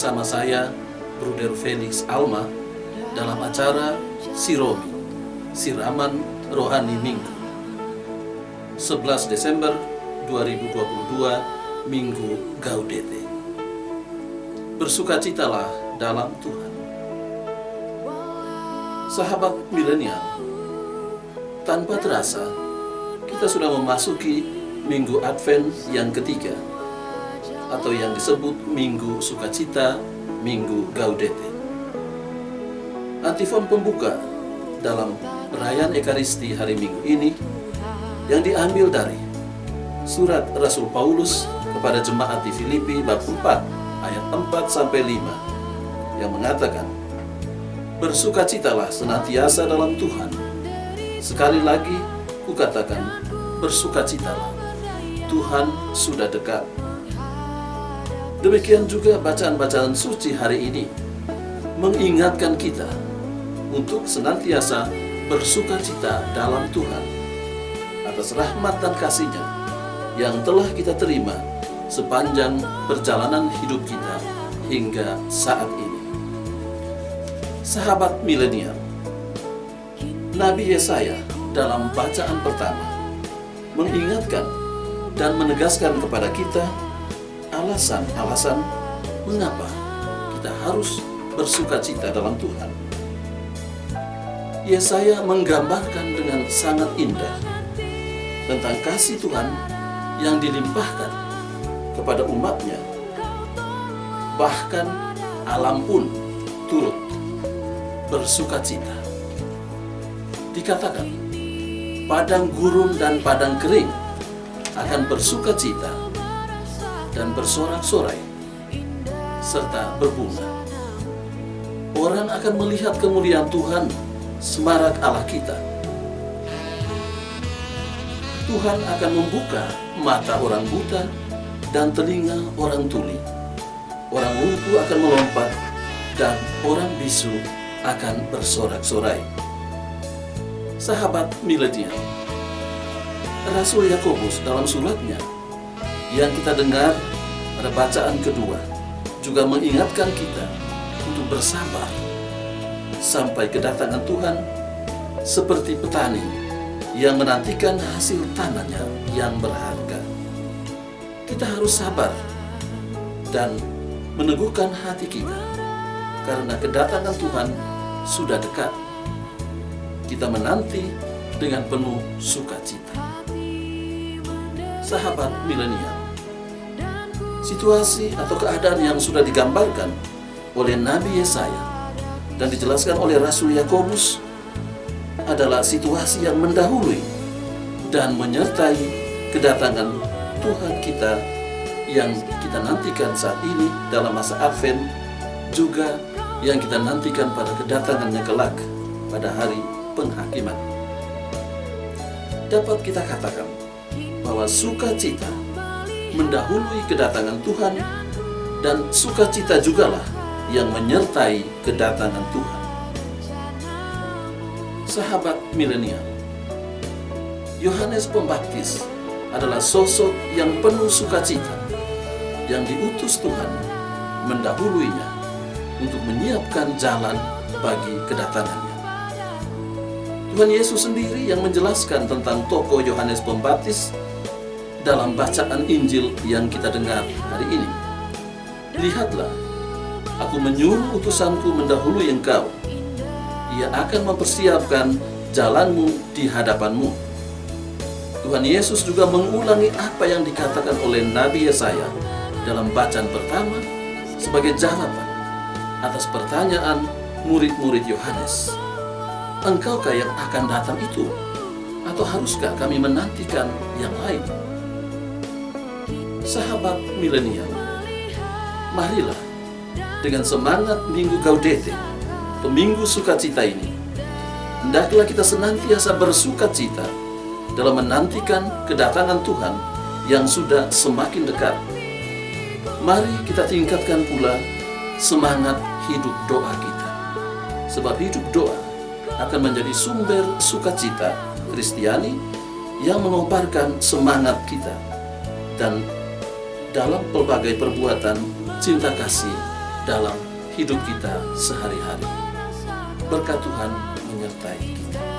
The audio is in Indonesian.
bersama saya, Bruder Felix Alma, dalam acara Siromi, Siraman Rohani Minggu, 11 Desember 2022, Minggu Gaudete. Bersukacitalah dalam Tuhan. Sahabat milenial, tanpa terasa, kita sudah memasuki Minggu Advent yang ketiga, atau yang disebut Minggu Sukacita, Minggu Gaudete. Antifon pembuka dalam perayaan Ekaristi hari Minggu ini yang diambil dari surat Rasul Paulus kepada jemaat di Filipi bab 4 ayat 4-5 yang mengatakan, bersukacitalah senantiasa dalam Tuhan. Sekali lagi kukatakan, bersukacitalah, Tuhan sudah dekat. Demikian juga bacaan-bacaan suci hari ini mengingatkan kita untuk senantiasa bersukacita dalam Tuhan atas rahmat dan kasih-Nya yang telah kita terima sepanjang perjalanan hidup kita hingga saat ini. Sahabat milenial, Nabi Yesaya dalam bacaan pertama mengingatkan dan menegaskan kepada kita alasan-alasan mengapa kita harus bersukacita dalam Tuhan. Yesaya menggambarkan dengan sangat indah tentang kasih Tuhan yang dilimpahkan kepada umatnya. Bahkan alam pun turut bersukacita. Dikatakan, padang gurun dan padang kering akan bersukacita dan bersorak-sorai serta berbunga. Orang akan melihat kemuliaan Tuhan, semarak Allah kita. Tuhan akan membuka mata orang buta dan telinga orang tuli. Orang lumpuh akan melompat dan orang bisu akan bersorak-sorai. Sahabat milenial, Rasul Yakobus dalam suratnya yang kita dengar pada bacaan kedua juga mengingatkan kita untuk bersabar sampai kedatangan Tuhan, seperti petani yang menantikan hasil tangannya yang berharga. Kita harus sabar dan meneguhkan hati kita karena kedatangan Tuhan sudah dekat. Kita menanti dengan penuh sukacita. Sahabat milenial, situasi atau keadaan yang sudah digambarkan oleh Nabi Yesaya dan dijelaskan oleh Rasul Yakobus adalah situasi yang mendahului dan menyertai kedatangan Tuhan kita yang kita nantikan saat ini dalam masa Advent, juga yang kita nantikan pada kedatangannya kelak pada hari penghakiman. Dapat kita katakan bahwa sukacita mendahului kedatangan Tuhan, dan sukacita jugalah yang menyertai kedatangan Tuhan. Sahabat milenial, Yohanes Pembaptis adalah sosok yang penuh sukacita yang diutus Tuhan mendahuluinya untuk menyiapkan jalan bagi kedatangannya. Tuhan Yesus sendiri yang menjelaskan tentang tokoh Yohanes Pembaptis dalam bacaan Injil yang kita dengar hari ini. Lihatlah, aku menyuruh utusanku mendahului engkau. Ia akan mempersiapkan jalanmu di hadapanmu. Tuhan Yesus juga mengulangi apa yang dikatakan oleh Nabi Yesaya dalam bacaan pertama sebagai jawaban atas pertanyaan murid-murid Yohanes. Engkaukah yang akan datang itu? Atau haruskah kami menantikan yang lain? Sahabat milenial, marilah dengan semangat Minggu Gaudete atau Minggu Sukacita ini, hendaklah kita senantiasa bersukacita dalam menantikan kedatangan Tuhan yang sudah semakin dekat. Mari kita tingkatkan pula semangat hidup doa kita, sebab hidup doa akan menjadi sumber sukacita Kristiani yang mengobarkan semangat kita dan dalam pelbagai perbuatan cinta kasih dalam hidup kita sehari-hari. Berkat Tuhan menyertai kita.